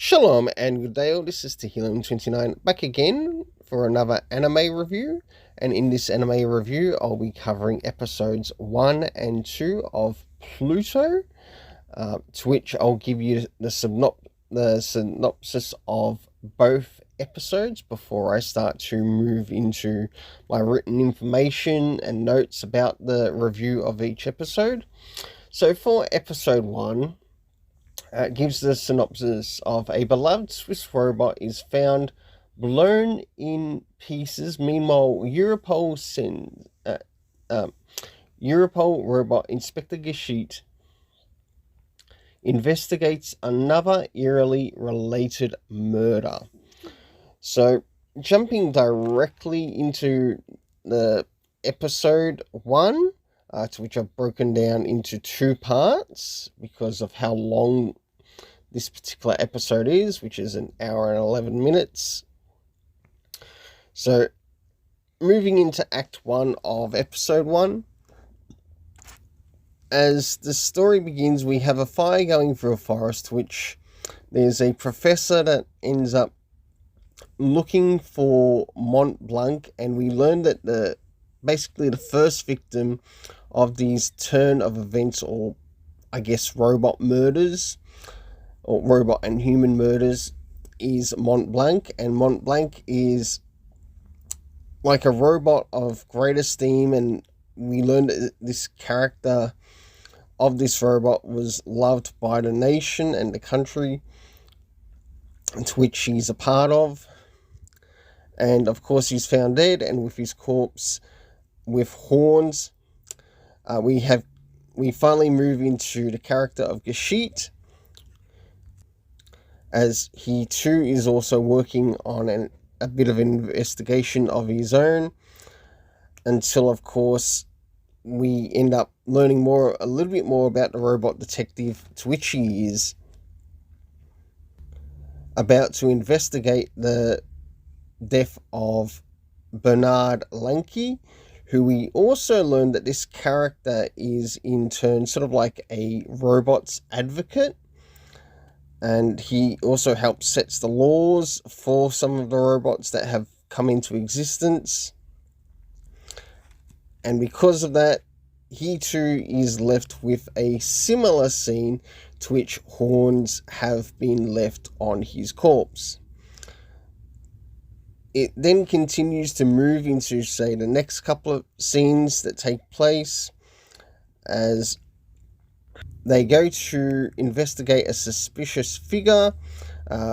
Shalom and good day all, this is Tehillim29 back again for another anime review, and in this anime review I'll be covering episodes 1 and 2 of Pluto, to which I'll give you the synopsis of both episodes before I start to move into my written information and notes about the review of each episode. So for episode 1, gives the synopsis of a beloved Swiss robot is found blown in pieces. Meanwhile, Europol robot Inspector Geschiedt investigates another eerily related murder. So, jumping directly into the episode 1, to which I've broken down into 2 parts because of how long this particular episode is, which is an hour and 11 minutes. So, moving into Act 1 of Episode 1. As the story begins, we have a fire going through a forest, which there's a professor that ends up looking for Mont Blanc, and we learn that basically the first victim of these turn of events, or I guess robot murders, or robot and human murders, is Mont Blanc. And Mont Blanc is like a robot of great esteem, and we learned that this character of this robot was loved by the nation and the country to which he's a part of. And of course he's found dead, and with his corpse with horns. We finally move into the character of Geschiedt, as he too is also working on a bit of an investigation of his own, until of course we end up learning a little bit more about the robot detective, to which he is about to investigate the death of Bernard Lanke, who we also learned that this character is in turn sort of like a robot's advocate, and he also helps sets the laws for some of the robots that have come into existence. And because of that, he too is left with a similar scene to which horns have been left on his corpse. It then continues to move into, say, the next couple of scenes that take place as they go to investigate a suspicious figure.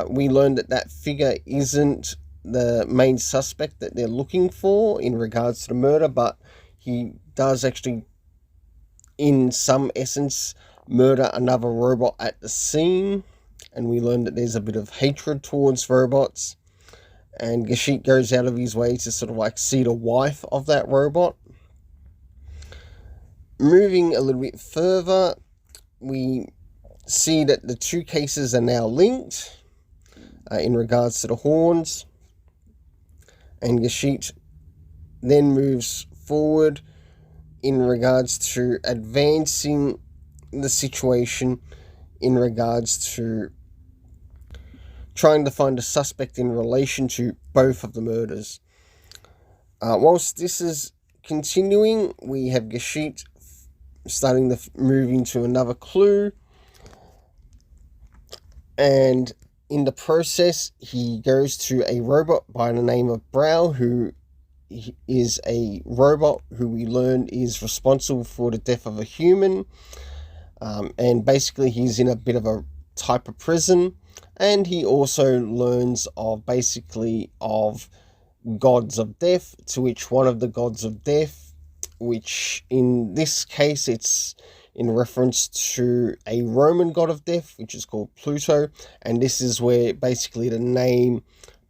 We learn that figure isn't the main suspect that they're looking for in regards to the murder, but he does actually, in some essence, murder another robot at the scene. And we learn that there's a bit of hatred towards robots. And Geschiedt goes out of his way to sort of like see the wife of that robot. Moving a little bit further, we see that the two cases are now linked in regards to the horns. And Geschiedt then moves forward in regards to advancing the situation in regards to trying to find a suspect in relation to both of the murders. Whilst this is continuing, we have Geschiedt starting to move into another clue, and in the process he goes to a robot by the name of Brow, who is a robot who we learn is responsible for the death of a human, and basically he's in a bit of a type of prison. And he also learns of gods of death, to which one of the gods of death, which in this case it's in reference to a Roman god of death, which is called Pluto. And this is where basically the name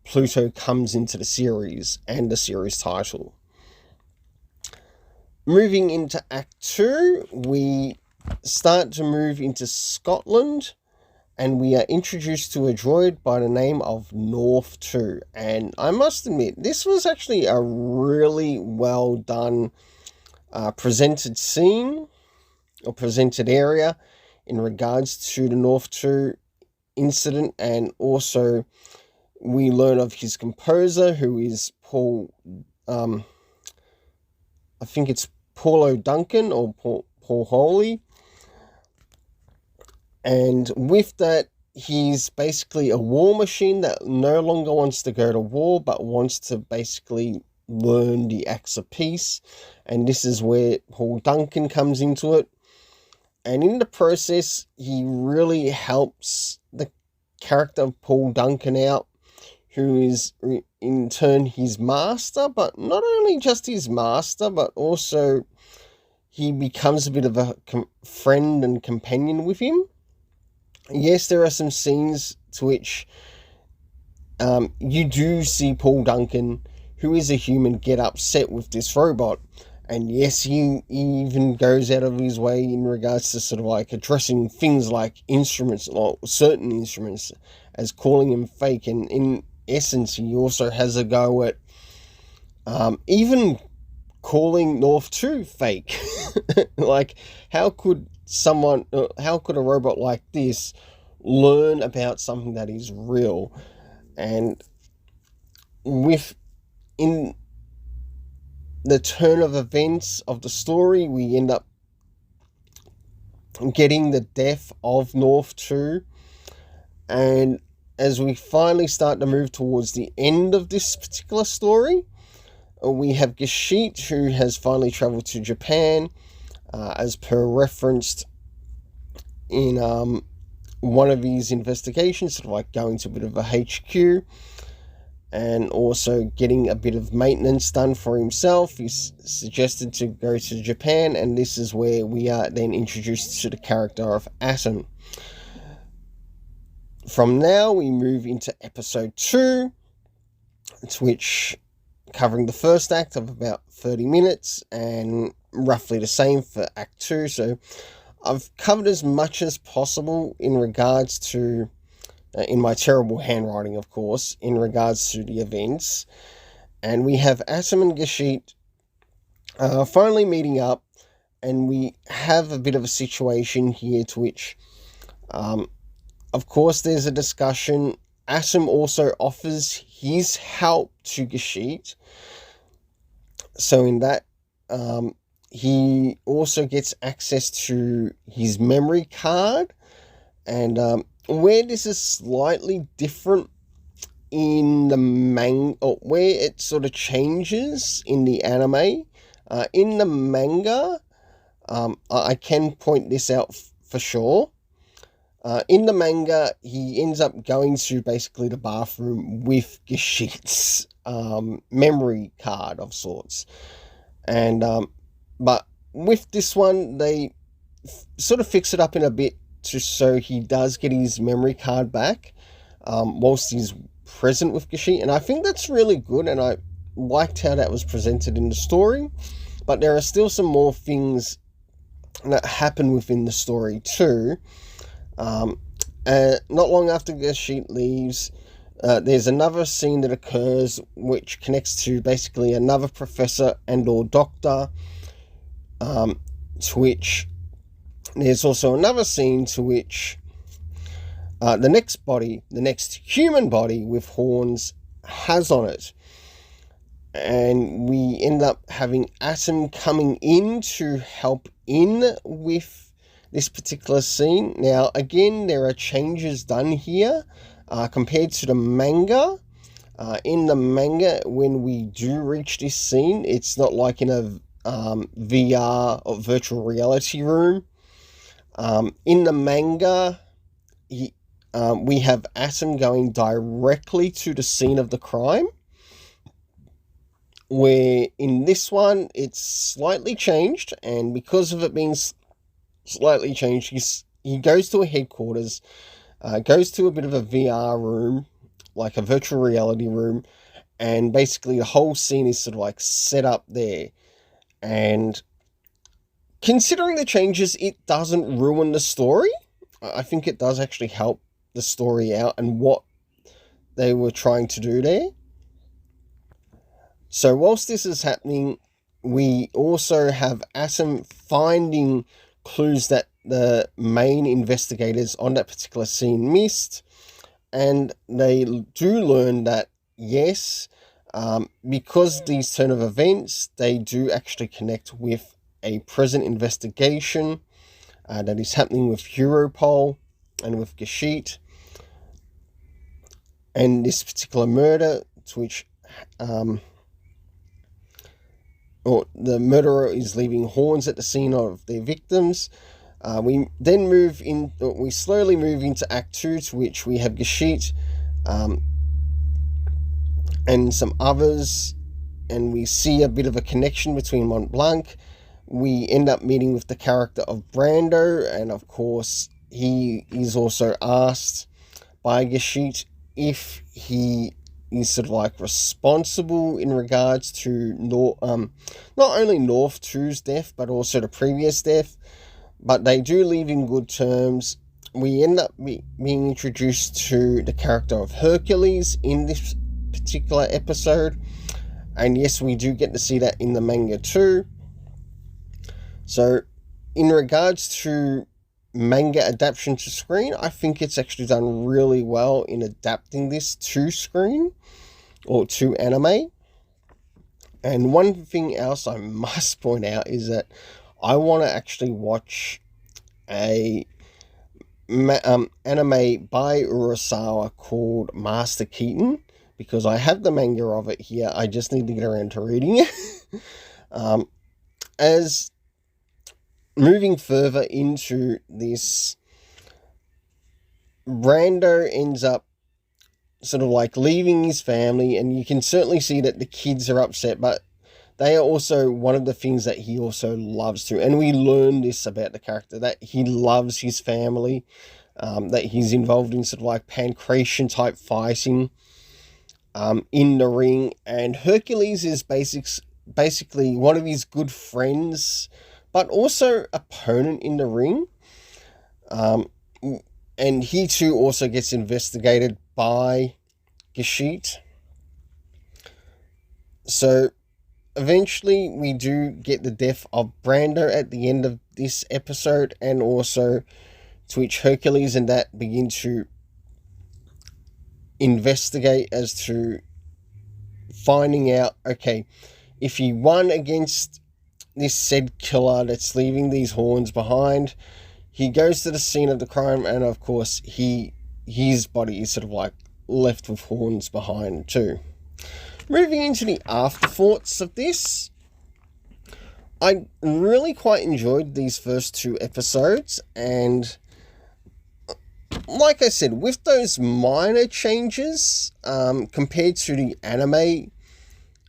Pluto comes into the series and the series title. Moving into Act 2, we start to move into Scotland, and we are introduced to a droid by the name of North 2. And I must admit, this was actually a really well done presented scene, or presented area, in regards to the North 2. incident, and also we learn of his composer, who is Paul, I think it's Paulo Duncan or Paul Holy. And with that, he's basically a war machine that no longer wants to go to war, but wants to basically learn the acts of peace. And this is where Paul Duncan comes into it. And in the process, he really helps the character of Paul Duncan out, who is in turn his master, but not only just his master, but also he becomes a bit of a friend and companion with him. Yes, there are some scenes to which you do see Paul Duncan, who is a human, get upset with this robot. And yes, he even goes out of his way in regards to sort of like addressing things like instruments, or certain instruments, as calling them fake. And in essence, he also has a go at even calling North 2 fake. Like, how could a robot like this learn about something that is real? And in the turn of events of the story, we end up getting the death of North 2. And as we finally start to move towards the end of this particular story, we have Gashit, who has finally traveled to Japan, as per referenced in one of his investigations, sort of like going to a bit of a HQ, and also getting a bit of maintenance done for himself. He's suggested to go to Japan, and this is where we are then introduced to the character of Atom. From now, we move into episode 2, which covering the first act of about 30 minutes, and roughly the same for Act 2. So I've covered as much as possible in regards to, in my terrible handwriting, of course, in regards to the events. And we have Atom and Gashit finally meeting up, and we have a bit of a situation here to which, of course, there's a discussion. Atom also offers his help to Gashit. So in that, he also gets access to his memory card. And where this is slightly different in the manga, or where it sort of changes in the anime, in the manga, I can point this out for sure. In the manga, he ends up going to basically the bathroom with Gashit's memory card of sorts. And but with this one, they sort of fix it up in a bit so he does get his memory card back whilst he's present with Gashit. And I think that's really good, and I liked how that was presented in the story. But there are still some more things that happen within the story too. Not long after Gashit leaves, there's another scene that occurs which connects to basically another professor and or doctor, to which there's also another scene to which the next human body with horns has on it. And we end up having Atom coming in to help in with this particular scene. Now, again, there are changes done here compared to the manga. In the manga, when we do reach this scene, it's not like in a VR or virtual reality room. In the manga, we have Atom going directly to the scene of the crime, where in this one, it's slightly changed, and because of it being slightly changed, he goes to a headquarters, goes to a bit of a VR room, like a virtual reality room, and basically the whole scene is sort of like set up there. And considering the changes, it doesn't ruin the story. I think it does actually help the story out and what they were trying to do there. So whilst this is happening, we also have Atom finding clues that the main investigators on that particular scene missed, and they do learn that, yes, because these turn of events, they do actually connect with a present investigation that is happening with Europol and with Gashit, and this particular murder, to which or the murderer is leaving horns at the scene of their victims. We slowly move into Act 2, to which we have Gashit and some others, and we see a bit of a connection between Mont Blanc. We end up meeting with the character of Brando, and of course he is also asked by Gashit if he is sort of like responsible in regards to not only North 2's death, but also the previous death. But they do leave in good terms. We end up being introduced to the character of Hercules in this particular episode. And yes, we do get to see that in the manga too. So, in regards to manga adaptation to screen, I think it's actually done really well in adapting this to screen or to anime. And one thing else I must point out is that I want to actually watch a anime by Urasawa called Master Keaton, because I have the manga of it here. I just need to get around to reading it. As moving further into this, Brando ends up sort of like leaving his family, and you can certainly see that the kids are upset, but they are also one of the things that he also loves to. And we learn this about the character, that he loves his family, that he's involved in sort of like pancration type fighting in the ring. And Hercules is basically one of his good friends, but also opponent in the ring. And he too also gets investigated by Gashit. So eventually we do get the death of Brando at the end of this episode, and also to which Hercules and that begin to investigate as to finding out, okay, if he won against this said killer that's leaving these horns behind, he goes to the scene of the crime, and of course his body is sort of like left with horns behind too. Moving into the afterthoughts of this, I really quite enjoyed these first two episodes, and like I said, with those minor changes compared to the anime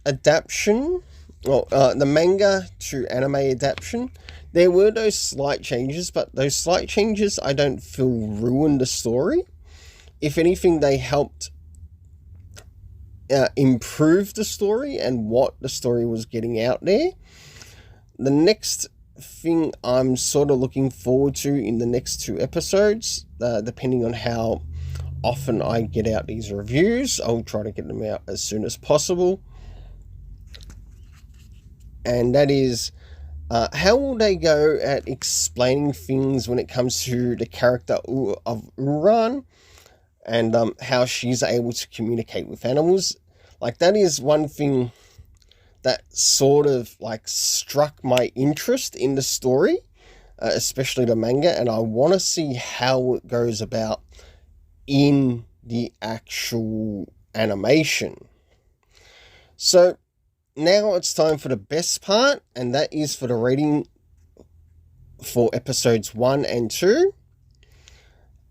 adaptation, the manga to anime adaptation, there were those slight changes, but those slight changes I don't feel ruined the story. If anything, they helped improve the story and what the story was getting out there. The next thing I'm sort of looking forward to in the next two episodes, depending on how often I get out these reviews, I'll try to get them out as soon as possible. And that is, how will they go at explaining things when it comes to the character of Uran, and how she's able to communicate with animals. Like, that is one thing that sort of like struck my interest in the story, especially the manga, and I want to see how it goes about in the actual animation. So now it's time for the best part, and that is for the rating for episodes 1 and 2.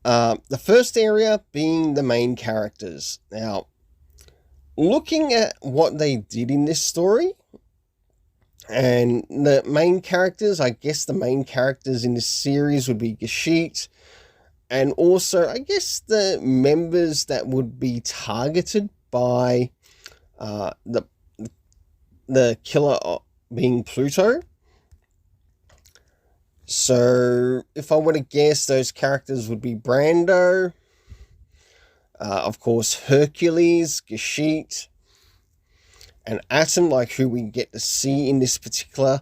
The first area being the main characters. Now, looking at what they did in this story, and the main characters, I guess the main characters in this series would be Gashit, and also, I guess, the members that would be targeted by the killer being Pluto. So, if I were to guess, those characters would be Brando, of course, Hercules, Gashit, and Atom, like who we get to see in this particular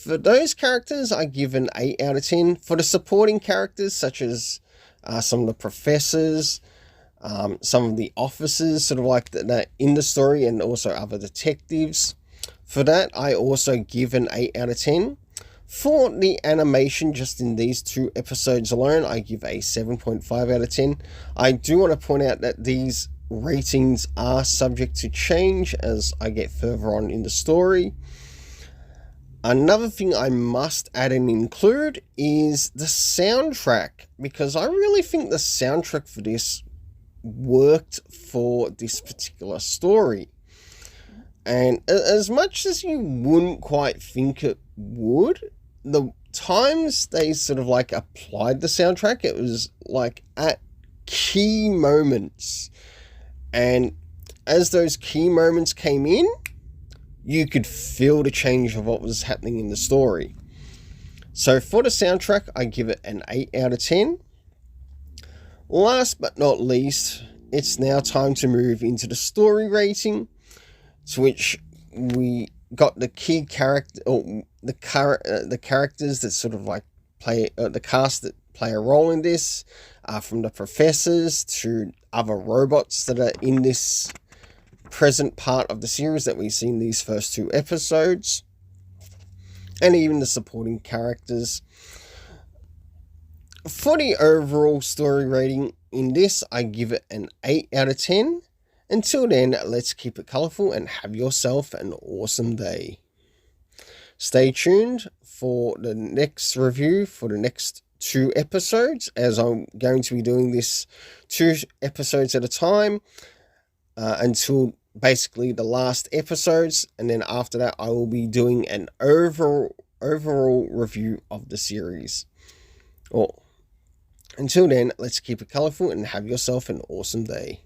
For those characters, I give an 8 out of 10. For the supporting characters, such as some of the professors, some of the officers, sort of like that in the story, and also other detectives, for that, I also give an 8 out of 10. For the animation, just in these 2 episodes alone, I give a 7.5 out of 10. I do want to point out that these ratings are subject to change as I get further on in the story. Another thing I must add and include is the soundtrack, because I really think the soundtrack for this worked for this particular story. And as much as you wouldn't quite think it would, the times they sort of like applied the soundtrack, it was like at key moments. And as those key moments came in, you could feel the change of what was happening in the story. So for the soundtrack, I give it an 8 out of 10. Last but not least, it's now time to move into the story rating, to which we got the key character, or the characters that sort of like play, the cast that play a role in this, from the professors to other robots that are in this present part of the series that we see in these first 2 episodes, and even the supporting characters. For the overall story rating in this, I give it an 8 out of 10. Until then, let's keep it colourful and have yourself an awesome day. Stay tuned for the next review for the next 2 episodes, as I'm going to be doing this 2 episodes at a time until basically the last episodes, and then after that I will be doing an overall review of the series. Until then, let's keep it colourful and have yourself an awesome day.